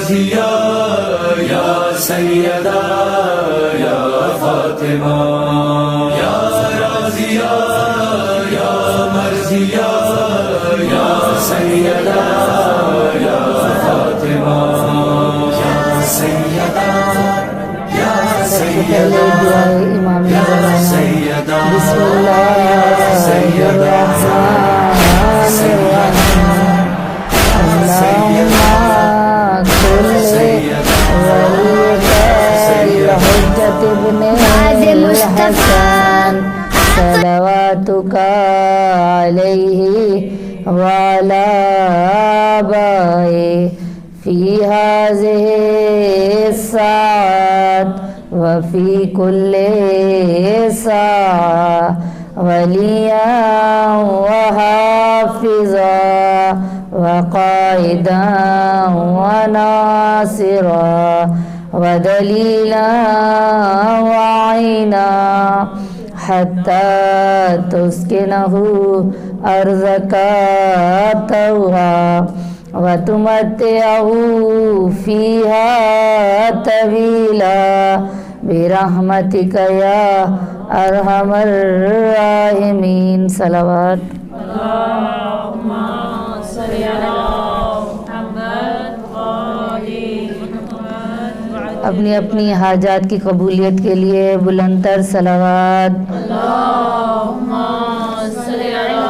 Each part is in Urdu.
مرضیہ یا سیدہ یا فاطمہ، یا راضیہ یا مرضیہ یا سیدہ یا فاطمہ، یا سیدہ یا سیدہ امام یا زمانہ سیدہ بسم اللہ الرحمن الرحیم اللہم کل ولیک الحجۃ ابن الحسن صلواتک علیہ وعلی آبائہ فی ہذہ الساعۃ وفی کل ساعۃ ولیٰ وحافظا وقائدا وناصرا ودلیلا وعینا حتی تسکنہ ارضک طوعا وتمتعہ فیہا طویلا برحمتک یا ارحم الراحمین۔ صلوات۔ اللہم صلی علی محمد وآلِ محمد۔ اپنی اپنی حاجات کی قبولیت کے لیے بلند تر صلوات۔ اللہم صلی علی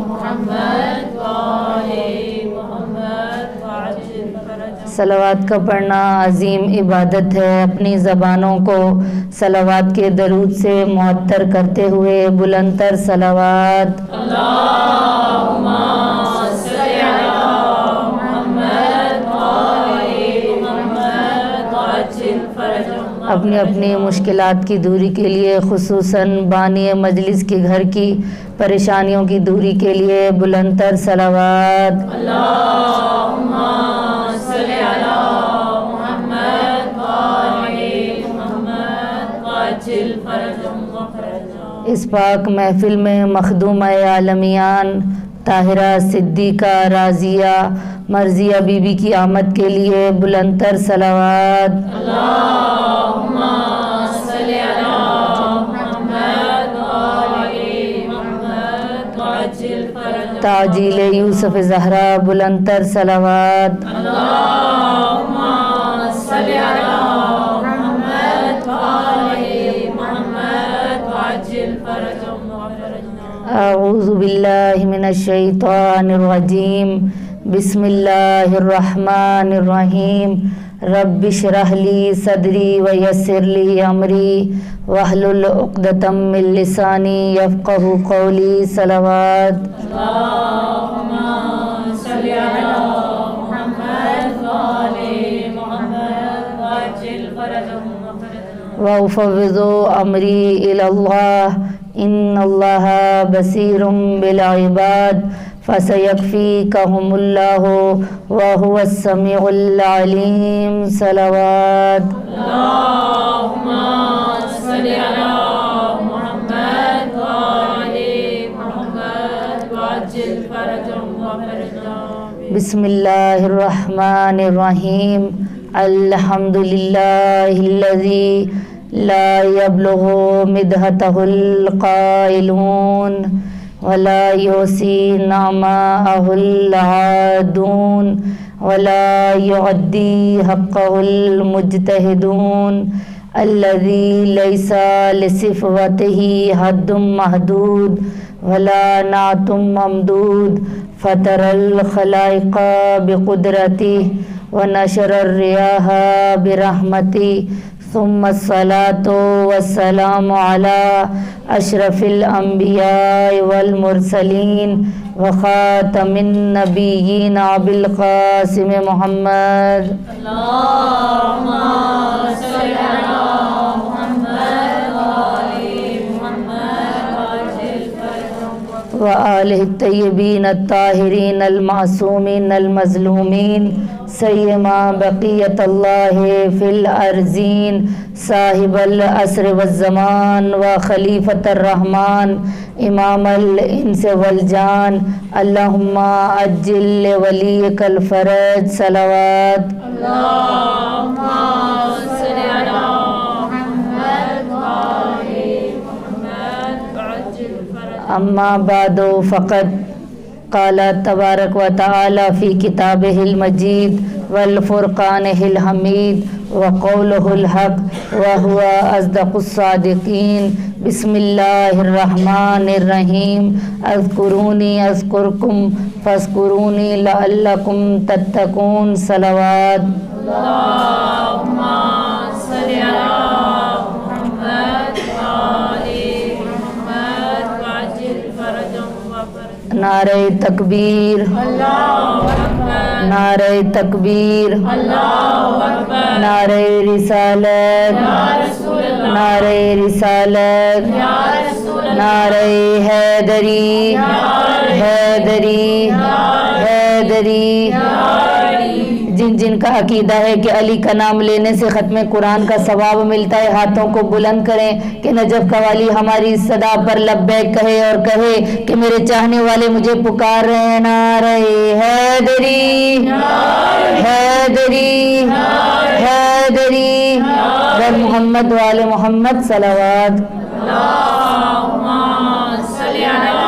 محمد وآلِ محمد وعجل فرجهم۔ صلوات کا پڑھنا عظیم عبادت ہے۔ اپنی زبانوں کو صلوات کے درود سے معطر کرتے ہوئے بلند تر صلوات۔ اللہم صلی علی محمد وآلِ محمد وعجل فرجهم۔ اپنی اپنی مشکلات کی دوری کے لیے، خصوصاً بانی مجلس کے گھر کی پریشانیوں کی دوری کے لیے بلند تر صلوات۔ اللہم صلی علی محمد وآلِ محمد وعجل فرجهم وفرجهم۔ اس پاک محفل میں مخدومہ عالمیان طاہرہ صدیقہ راضیہ مرضیہ بی بی کی آمد کے لیے بلند تر صلوات۔ اللہم صلی علی محمد وآلِ محمد وعجل فرجهم۔ تعجیل یوسف زہرا بلند تر صلوات۔ اللہم صلی علی محمد وآلِ محمد وعجل فرجهم وفرجهم۔ اعوذ باللہ من الشیطان الرجیم، بسم اللہ الرحمن الرحیم، رب اشرح لی صدری ویسر لی امری واحلل عقدۃ من لسانی یفقہوا قولی۔ صلوات۔ اللہم صلی علی محمد وآلِ محمد وعجل فرجهم وفرجهم۔ وافوض امری الی اللہ ان اللہ بصیر بالعباد فسیکفیکہم اللہ وہو السمیع العلیم۔ صلوات۔ اللہم صلی علی محمد وآلِ محمد وعجل فرجهم وفرجهم۔ بسم اللہ الرحمن الرحیم، الحمد للہ الذی لا یبلغ مدحتہ القائلون ولا یحصی نعماءہ العادون ولا یعدی حقہ المجتہدون الذی لیس لصفوتہ حد محدود ولا نعت ممدود فطر الخلائق بقدرتہ ونشر الریاح برحمتہ ثم الصلاة والسلام على اشرف الانبیاء والمرسلین وخاتم النبیین ابی القاسم محمد۔ اللہم صلی علی محمد وآلِ محمد وعجل فرجهم۔ وآلہ الطیبین الطاہرین المعصومین المظلومین سیما بقیت اللہ فی الارضین صاحب العصر والزمان وخلیفۃ الرحمن امام الانس والجان اللہم عجل لولیک الفرج صلوات اللهم صل على محمد وآل محمد وعجل فرجهم. اما بعد فقد قال تبارک و تعالی فی کتابہ المجید والفرقانہ الحمید وقولہ الحق وہو اصدق الصادقین بسم اللہ الرحمن الرحیم اذکرونی اذکرکم فاذکرونی لعلکم تتقون صلوات اللهم صل على محمد وآل محمد وعجل فرجهم وفرجهم. نعرہ تکبیر اللہ اکبر نعرہ تکبیر اللہ اکبر نعرہ رسالت یا رسول اللہ نعرہ رسالت یا رسول اللہ نعرہ حیدری حیدری حیدری. جن جن کا عقیدہ ہے کہ علی کا نام لینے سے ختم قرآن کا ثواب ملتا ہے ہاتھوں کو بلند کریں کہ نجف قوالی ہماری صدا پر لبیک کہے اور کہے کہ میرے چاہنے والے مجھے پکار رہے ہیں. نعرہ حیدری حیدری حیدری و محمد وآل محمد صلوات. اللهم صل على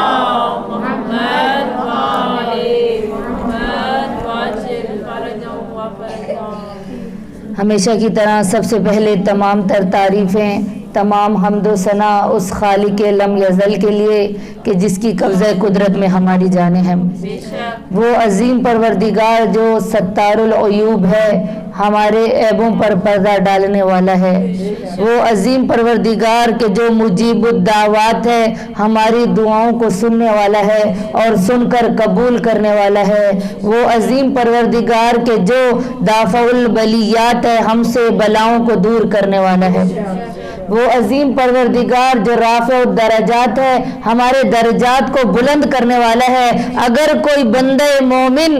محمد وآل محمد وعجل فرجهم وفرجهم. ہمیشہ کی طرح سب سے پہلے تمام تر تعریفیں تمام حمد و ثنا اس خالق لم یزل کے لیے کہ جس کی قبضہ قدرت میں ہماری جانیں ہیں. بے شک وہ عظیم پروردگار جو ستار العیوب ہے ہمارے عیبوں پر پردہ ڈالنے والا ہے. وہ عظیم پروردگار کہ جو مجیب الدعوات ہے ہماری دعاؤں کو سننے والا ہے اور سن کر قبول کرنے والا ہے. وہ عظیم پروردگار کہ جو دافع البلیات ہے ہم سے بلاؤں کو دور کرنے والا ہے. وہ عظیم پروردگار جو رافع الدرجات ہے ہمارے درجات کو بلند کرنے والا ہے. اگر کوئی بندہ مومن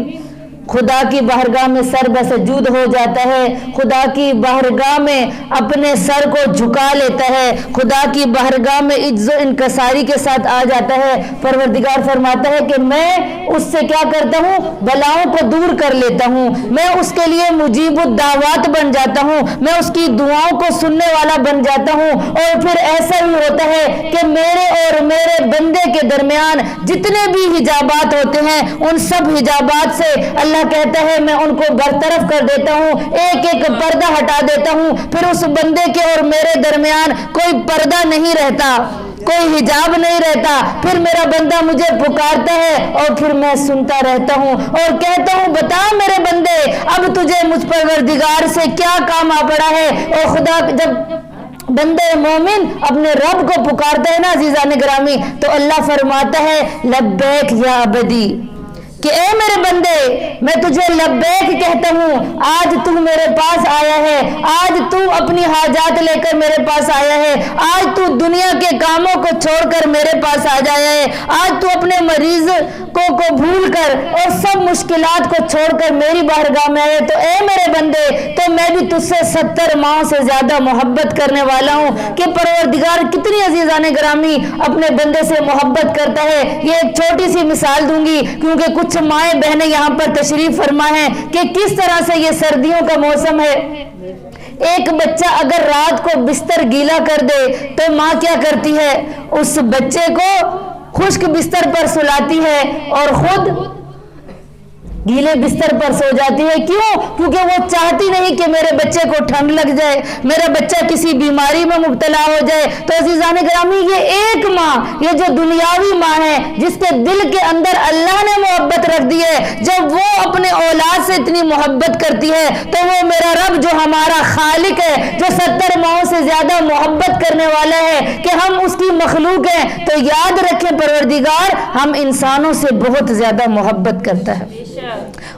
خدا کی بارگاہ میں سر بسجود ہو جاتا ہے، خدا کی بارگاہ میں اپنے سر کو جھکا لیتا ہے، خدا کی بارگاہ میں عجز و انکساری کے ساتھ آ جاتا ہے، پروردگار فرماتا ہے کہ میں اس سے کیا کرتا ہوں؟ بلاؤں کو دور کر لیتا ہوں. میں اس کے لیے مجیب الدعوات بن جاتا ہوں، میں اس کی دعاؤں کو سننے والا بن جاتا ہوں. اور پھر ایسا ہی ہوتا ہے کہ میرے اور میرے بندے کے درمیان جتنے بھی حجابات ہوتے ہیں ان سب حجابات سے اللہ کہتا ہے میں ان کو برطرف کر دیتا ہوں، ایک ایک پردہ ہٹا دیتا ہوں. پھر اس بندے کے اور میرے درمیان کوئی پردہ نہیں رہتا، کوئی حجاب نہیں رہتا. پھر میرا بندہ مجھے پکارتا ہے اور پھر میں سنتا رہتا ہوں اور کہتا ہوں بتا میرے بندے اب تجھے مجھ پروردگار سے کیا کام آ پڑا ہے. اور خدا جب بندے مومن اپنے رب کو پکارتا ہے نا عزیزان گرامی تو اللہ فرماتا ہے لبیک یا عبدی کہ اے میرے بندے میں تجھے لبیک کہتا ہوں. آج تو میرے پاس آیا ہے، آج تو اپنی حاجات لے کر میرے پاس آیا ہے، آج تو دنیا کے کاموں کو چھوڑ کر میرے پاس آ جایا ہے، آج تو اپنے مریض کو بھول کر اور سب مشکلات کو چھوڑ کر میری بارگاہ میں آئے. تو اے میرے بندے تو میں بھی تجھ سے 70 ماہ سے زیادہ محبت کرنے والا ہوں. کہ پروردگار کتنی عزیزان گرامی اپنے بندے سے محبت کرتا ہے. یہ ایک چھوٹی سی مثال دوں گی کیونکہ کچھ مائیں بہنیں یہاں پر تشریف فرما ہیں کہ کس طرح سے یہ سردیوں کا موسم ہے. ایک بچہ اگر رات کو بستر گیلا کر دے تو ماں کیا کرتی ہے؟ اس بچے کو خشک بستر پر سلاتی ہے اور خود گیلے بستر پر سو جاتی ہے. کیوں؟ کیونکہ وہ چاہتی نہیں کہ میرے بچے کو ٹھنڈ لگ جائے، میرا بچہ کسی بیماری میں مبتلا ہو جائے. تو عزیزان گرامی یہ ایک ماں، یہ جو دنیاوی ماں ہے جس کے دل کے اندر اللہ نے محبت رکھ دی ہے، جب وہ اپنے اولاد سے اتنی محبت کرتی ہے تو وہ میرا رب جو ہمارا خالق ہے، جو 70 ماہوں سے زیادہ محبت کرنے والا ہے کہ ہم اس کی مخلوق ہیں، تو یاد رکھیں پروردگار ہم انسانوں سے بہت زیادہ محبت کرتا ہے.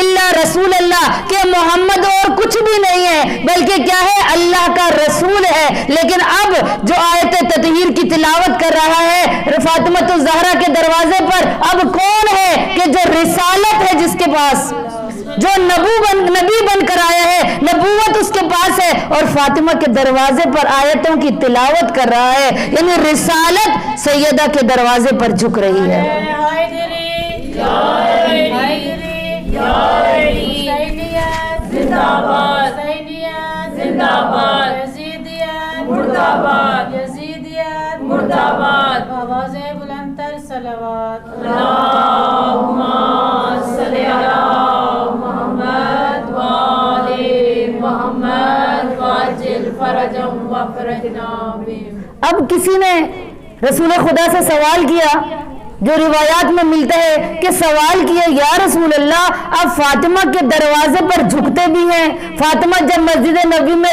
الا رسول اللہ کہ محمد اور کچھ بھی نہیں ہے بلکہ کیا ہے اللہ کا رسول ہے. لیکن اب جو آیت تطہیر کی تلاوت کر رہا ہے فاطمہ الزہرا کے دروازے پر اب کون ہے کہ جو رسالت ہے جس کے پاس جو نبی بن کر آیا ہے نبوت اس کے پاس ہے اور فاطمہ کے دروازے پر آیتوں کی تلاوت کر رہا ہے یعنی رسالت سیدہ کے دروازے پر جھک رہی ہے. اب کسی نے رسول خدا سے سوال کیا جو روایات میں ملتا ہے کہ سوال کیا یا رسول اللہ اب فاطمہ کے دروازے پر جھکتے بھی ہیں فاطمہ جب مسجد نبی میں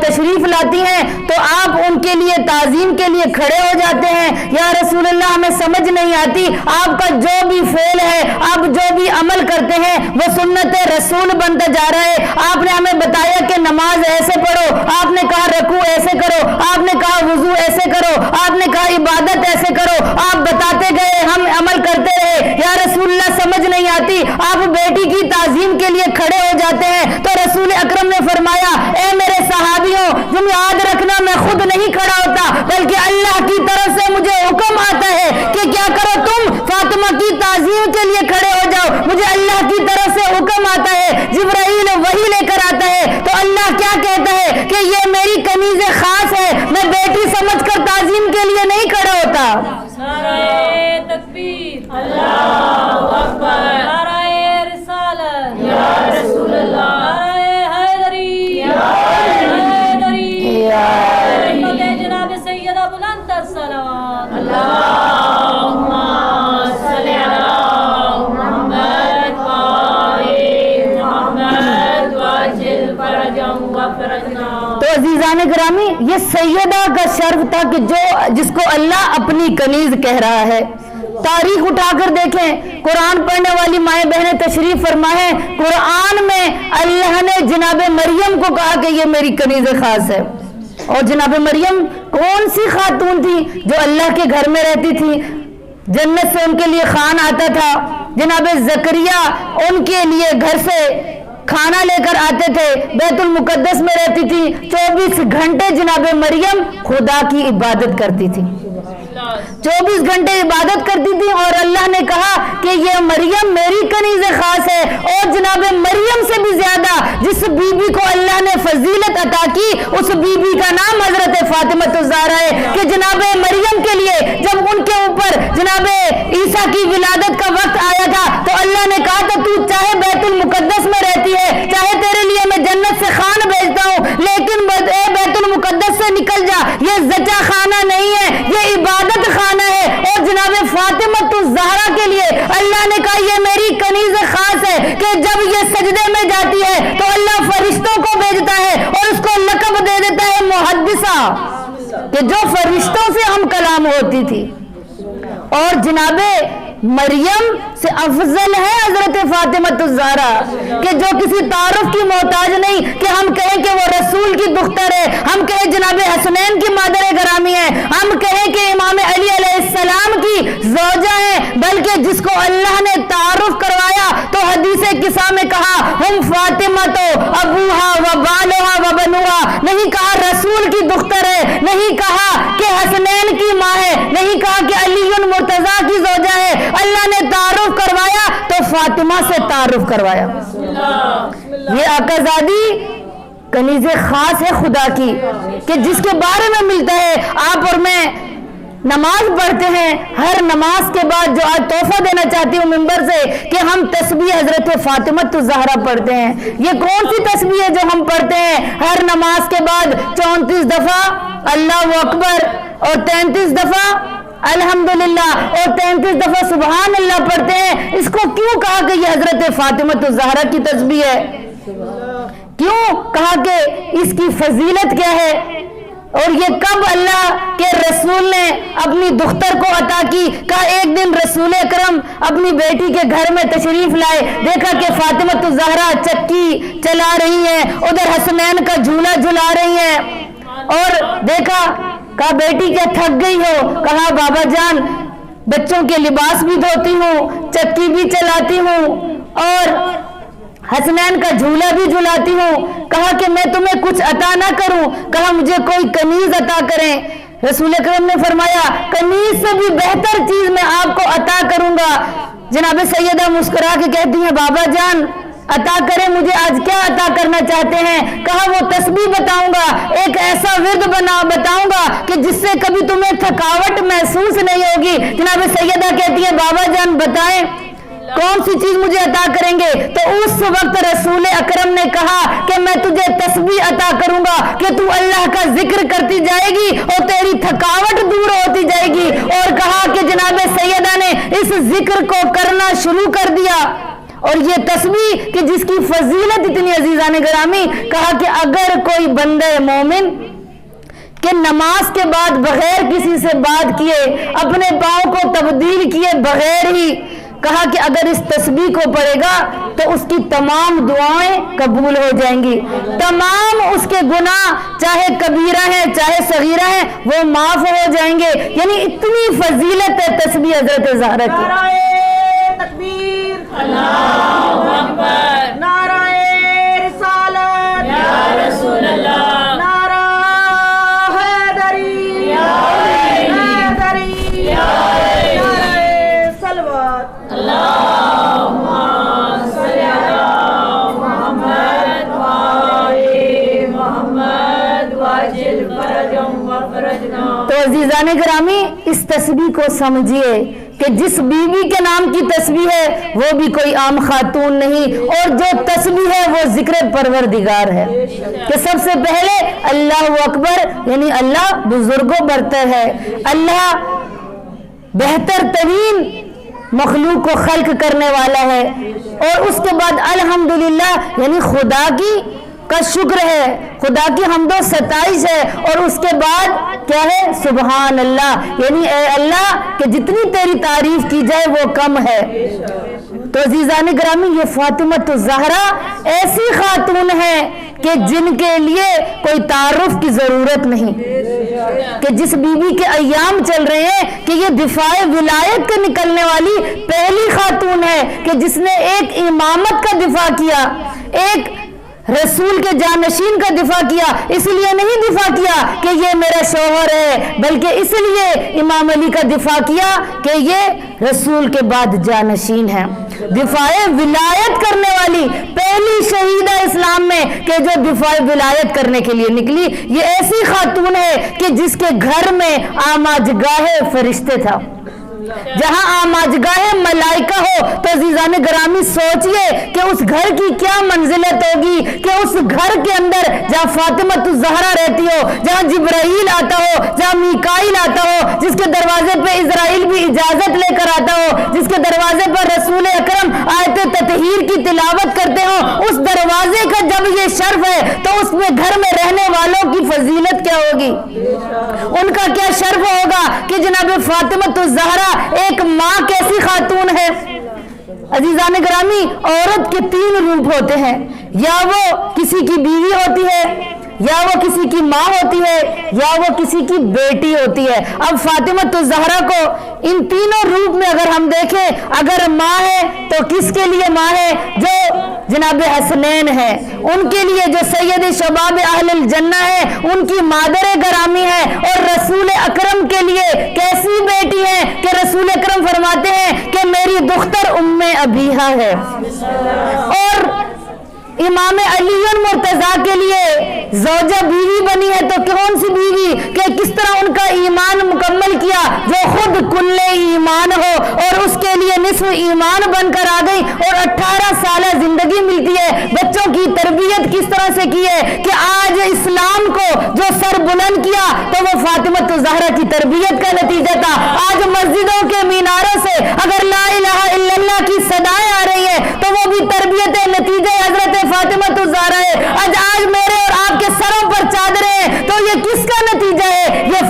تشریف لاتی ہیں تو آپ ان کے لیے تعظیم کے لیے کھڑے ہو جاتے ہیں یا رسول اللہ ہمیں سمجھ نہیں آتی آپ کا جو بھی فعل ہے آپ جو بھی عمل کرتے ہیں وہ سنت رسول بنتا جا رہا ہے. آپ نے ہمیں بتایا کہ نماز ایسے پڑھو آپ نے کہا رکوع ایسے کرو آپ نے کہا وضو ایسے کرو آپ نے کہا عبادت ایسے کرو آپ بتاتے گئے ہم عمل کرتے رہے یا رسول اللہ سمجھ نہیں آتی آپ بیٹی کی تعظیم کے لیے کھڑے ہو جاتے ہیں. تو رسول اکرم نے فرمایا اے میرے صحابیوں تم یاد رکھنا میں خود نہیں کھڑا ہوتا بلکہ اللہ کی طرف سے مجھے حکم آتا ہے کہ کیا کرو تم فاطمہ کی تعظیم کے لیے کھڑے ہو جاؤ. مجھے اللہ کی طرف سے حکم آتا ہے جبرائیل وحی لے کر آتا ہے تو اللہ کیا کہتا ہے کہ یہ میری کنیز خاص ہے میں بیٹی سمجھ کر تعظیم کے لیے نہیں کھڑا ہوتا. تکبیر اللہ اکبر نعرہ رسالت یا رسول اللہ نعرہ حیدری یا حیدری یا جناب سیدہ بلند الصلوات اللہم صلی علی محمد وآل محمد واجل فرجهم وفرجنا. تو عزیزان گرامی یہ سیدہ کا شرف تھا کہ جس کو اللہ اپنی کنیز کہہ رہا ہے. تاریخ اٹھا کر دیکھیں قرآن پڑھنے والی مائیں بہنیں تشریف فرمائیں قرآن میں اللہ نے جناب مریم کو کہا کہ یہ میری کنیز خاص ہے. اور جناب مریم کون سی خاتون تھی جو اللہ کے گھر میں رہتی تھی جنت سے ان کے لیے خوان آتا تھا. جناب زکریا ان کے لیے گھر سے کھانا لے کر آتے تھے بیت المقدس میں رہتی تھی 24 گھنٹے جناب مریم خدا کی عبادت کرتی تھی 24 گھنٹے عبادت کرتی تھی اور اللہ نے کہا کہ یہ مریم میری کنیز خاص ہے. اور جناب مریم سے بھی زیادہ جس بی بی کو اللہ نے فضیلت عطا کی اس بی بی کا نام حضرت فاطمہ الزہرا ہے کہ جناب مریم کے لیے جب ان کے اوپر جناب عیسیٰ کی ولادت کا وقت آیا تھا تو اللہ نے کہا تھا تو چاہے بیت المقدس میں رہتی ہے چاہے تیرے لیے میں جنت سے خوان بھیجتا ہوں لیکن بیت المقدس سے نکل جا یہ زچا خانہ نہیں ہے یہ عبادت خانہ ہے. اور جناب فاطمہ الزہرا کے لیے اللہ نے کہا یہ میری کنیز خاص ہے کہ جب یہ سجدے میں جاتی ہے تو اللہ فرشتوں کو بھیجتا ہے اور اس کو لقب دے دیتا ہے محدثہ کہ جو فرشتوں سے ہم کلام ہوتی تھی. اور جناب مریم سے افضل ہے حضرت فاطمہ الزہرا کہ جو کسی تعارف کی محتاج نہیں کہ ہم کہیں کہ وہ رسول کی دختر ہے ہم کہیں جناب حسنین کی مادر گرامی ہے ہم کہیں کہ امام علی علیہ السلام کی زوجہ ہے بلکہ جس کو اللہ نے تعارف کروایا تو حدیث قصہ میں کہا ہم فاطمہ تو ابوہا و بالوہا و بنوہا نہیں کہا رسول کی دختر ہے نہیں کہا کہ حسنین کی ماں ہے نہیں کہا کہ علی مرتضیٰ کی زوجہ ہے. اللہ نے تعارف کروایا تو فاطمہ سے تعارف کروایا. یہ آقا زادی کنیز خاص ہے خدا کی کہ جس کے بارے میں ملتا ہے آپ اور میں نماز پڑھتے ہیں ہر نماز کے بعد جو آج تحفہ دینا چاہتی ہوں منبر سے کہ ہم تسبیح حضرت فاطمہ الزہرا پڑھتے ہیں. یہ کون سی تسبیح ہے جو ہم پڑھتے ہیں ہر نماز کے بعد 34 دفعہ اللہ اکبر اور 33 دفعہ الحمدللہ اور 33 دفعہ سبحان اللہ پڑھتے ہیں. اس کو کیوں کہا کہ یہ حضرت فاطمہ الزہرا کی تسبیح ہے کیوں کہا کہ اس کی فضیلت کیا ہے اور یہ کب اللہ کے رسول نے اپنی دختر کو عطا کی؟ کہا ایک دن رسول اکرم اپنی بیٹی کے گھر میں تشریف لائے، دیکھا کہ فاطمہ الزہرا چکی چلا رہی ہیں، ادھر حسنین کا جھولا جھلا رہی ہیں، اور دیکھا، کہا بیٹی کیا تھک گئی ہو؟ کہا بابا جان بچوں کے لباس بھی دھوتی ہوں، چکی بھی چلاتی ہوں، اور حسنین کا جھولا بھی جھلاتی ہوں۔ کہا کہ میں تمہیں کچھ عطا نہ کروں؟ کہا مجھے کوئی کنیز عطا کریں۔ رسول اکرم نے فرمایا کنیز سے بھی بہتر چیز میں آپ کو عطا کروں گا۔ جناب سیدہ مسکرا کے کہتی ہیں بابا جان عطا کریں، مجھے آج کیا عطا کرنا چاہتے ہیں؟ کہا وہ تسبیح بتاؤں گا، ایک ایسا ورد بتاؤں گا کہ جس سے کبھی تمہیں تھکاوٹ محسوس نہیں ہوگی۔ جناب سیدہ کہتی ہیں بابا جان بتائیں کون سی چیز مجھے عطا کریں گے؟ تو اس وقت رسول اکرم نے کہا کہ میں تجھے تسبیح عطا کروں گا کہ تو اللہ کا ذکر کرتی جائے گی اور تیری تھکاوٹ دور ہوتی جائے گی۔ اور کہا کہ جناب سیدہ نے اس ذکر کو کرنا شروع کر دیا، اور یہ تسبیح کہ جس کی فضیلت اتنی عزیزان گرامی، کہا کہ اگر کوئی بندہ مومن کہ نماز کے بعد بغیر کسی سے بات کیے، اپنے پاؤں کو تبدیل کیے بغیر ہی، کہا کہ اگر اس تسبیح کو پڑھے گا تو اس کی تمام دعائیں قبول ہو جائیں گی، تمام اس کے گناہ چاہے کبیرہ ہیں چاہے صغیرہ ہیں وہ معاف ہو جائیں گے۔ یعنی اتنی فضیلت ہے تسبیح حضرت زہرا کی۔ نعرہ تکبیر، اللہ اکبر، نعرہ رسالت، یا رسول اللہ، نعرہ حیدری، یا حیدری، نعرہ صلوات، اللہم صلی علی محمد وآل محمد واجل فرجهم وفرجنا۔ تو عزیزان گرامی اس تسبیح کو سمجھیے کہ جس بیوی کے نام کی تسبیح ہے وہ بھی کوئی عام خاتون نہیں، اور جو تسبیح ہے وہ ذکر پروردگار ہے کہ سب سے پہلے اللہ اکبر، یعنی اللہ بزرگوں برتر ہے، اللہ بہتر ترین مخلوق کو خلق کرنے والا ہے، اور اس کے بعد الحمدللہ یعنی خدا کی کا شکر ہے، خدا کی حمد و ستائش ہے، اور اس کے بعد کیا ہے سبحان اللہ، یعنی اے اللہ کہ جتنی تیری تعریف کی جائے وہ کم ہے۔ تو عزیزان گرامی یہ فاطمہ الزہرا ایسی خاتون ہے کہ جن کے لیے کوئی تعارف کی ضرورت نہیں، کہ جس بیوی کے ایام چل رہے ہیں کہ یہ دفاع ولایت کے نکلنے والی پہلی خاتون ہے کہ جس نے ایک امامت کا دفاع کیا، ایک رسول کے جانشین کا دفاع کیا۔ اس لیے نہیں دفاع کیا کہ یہ میرا شوہر ہے، بلکہ اس لیے امام علی کا دفاع کیا کہ یہ رسول کے بعد جانشین ہے، دفاع ولایت کرنے والی پہلی شہیدہ اسلام میں کہ جو دفاع ولایت کرنے کے لیے نکلی۔ یہ ایسی خاتون ہے کہ جس کے گھر میں آماجگاہ فرشتے تھا، جہاں آماجگاہ ملائکہ ہو۔ تو عزیزان گرامی سوچئے کہ اس گھر کی کیا منزلت ہوگی کہ اس گھر کے اندر جہاں فاطمہ الزہرا رہتی ہو، جہاں جبرائیل آتا ہو، جہاں میکائیل آتا ہو، جس کے دروازے پہ اسرائیل بھی اجازت لے کر آتا ہو، جس کے دروازے پر رسول اکرم آیت تطہیر کی تلاوت کرتے ہو، اس دروازے کا جب یہ شرف ہے تو اس میں گھر میں رہنے والوں کی فضیلت کیا ہوگی، ان کا کیا شرف ہوگا کہ جناب فاطمہ الزہرا ایک ماں کیسی خاتون ہے۔ عزیزان گرامی عورت کے تین روپ ہوتے ہیں، یا وہ کسی کی بیوی ہوتی ہے، یا وہ کسی کی ماں ہوتی ہے، یا وہ کسی کی بیٹی ہوتی ہے۔ اب فاطمہ الزہرا کو ان تینوں روپ میں اگر ہم دیکھیں، اگر ماں ہے تو کس کے لیے ماں ہے؟ جو جناب حسنین ہے، ان کے لیے جو سید شباب اہل الجنہ ہے، ان کی مادر گرامی ہے۔ اور رسول اکرم کے لیے کیسی بیٹی ہے کہ رسول اکرم فرماتے ہیں کہ میری دختر ام ابیہا ہے۔ اور امام علی مرتضیٰ کے لیے زوجہ بیوی بنی ہے، تو کون سی بیوی کہ کس طرح ان کا ایمان مکمل کیا، جو خود کل ایمان ہو اور اس کے لیے نصف ایمان بن کر آ گئی، اور 18 سالہ زندگی ملتی ہے، بچوں کی تربیت کس طرح سے کی ہے کہ آج اسلام کو جو سر بلند کیا تو وہ فاطمہ الزہرا کی تربیت کا نتیجہ تھا۔ آج مسجدوں کے میناروں سے اگر لا الہ الا اللہ کی صدائیں آ رہی ہے تو وہ بھی تربیت نتیجہ حضرت فاطمہ الزہرا ہے۔ آج میرے اور آپ کے سروں پر چادریں ہیں تو یہ کس کا نتیجہ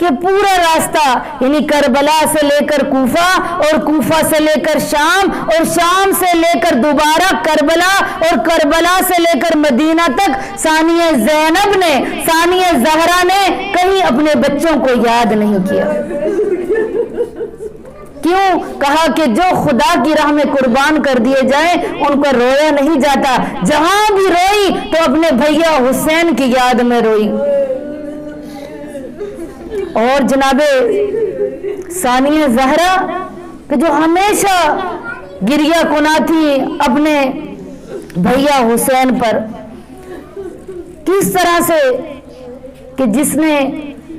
کہ پورا راستہ یعنی کربلا سے لے کر کوفہ اور کوفہ سے لے کر شام اور شام سے لے کر دوبارہ کربلا اور کربلا سے لے کر مدینہ تک ثانیہ زینب نے ثانیہ زہرا نے کہیں اپنے بچوں کو یاد نہیں کیا. کیوں؟ کہا کہ جو خدا کی راہ میں قربان کر دیے جائیں ان کو رویا نہیں جاتا. جہاں بھی روئی تو اپنے بھیا حسین کی یاد میں روئی. اور جناب ثانیہ زہرا کہ جو ہمیشہ گریہ کنا تھی اپنے بھیا حسین پر، کس طرح سے کہ جس نے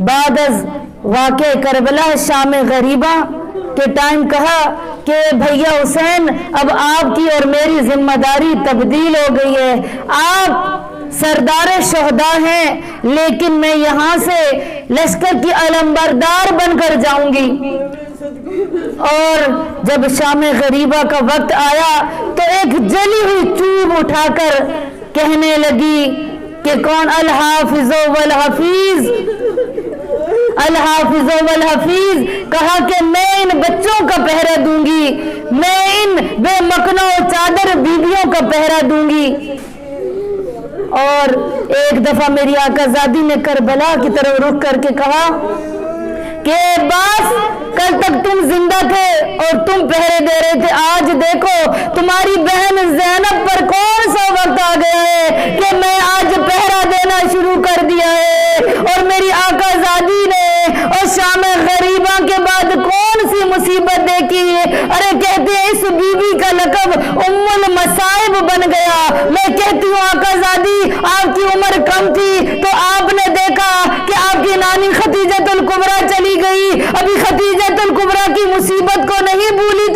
بعد از واقع کربلا شام غریبہ کے ٹائم کہا کہ بھیا حسین اب آپ کی اور میری ذمہ داری تبدیل ہو گئی ہے، آپ سردار شہداء ہیں لیکن میں یہاں سے لشکر کی علمبردار بن کر جاؤں گی. اور جب شام غریبہ کا وقت آیا تو ایک جلی ہوئی چوب اٹھا کر کہنے لگی کہ کون؟ الحافظ والحفیظ، الحافظ والحفیظ. کہا کہ میں ان بچوں کا پہرا دوں گی، میں ان بے مکنوں چادر بیویوں کا پہرا دوں گی. اور ایک دفعہ میری آقا زادی نے کربلا کی طرف رخ کر کے کہا کہ باس کل تک تم زندہ تھے اور تم پہرے دے رہے تھے، آج دیکھو تمہاری بہن زینب پر کون سا وقت آ گیا ہے کہ میں آج پہرا دینا شروع کر دیا ہے. اور میری آقا زادی نے اور شام غریبہ کے بعد کون سی مصیبت دیکھی ہے؟ ارے کہتے ہیں اس بی بی کا لقب ام المصائب بن گیا. میں کہتی ہوں آقا زادی آپ کی عمر کم تھی تو آپ نے دیکھا کہ آپ کی نانی ختیجۃ الکبریٰ چلی گئی، ابھی ختیجۃ الکبریٰ کی مصیبت کو نہیں بھولی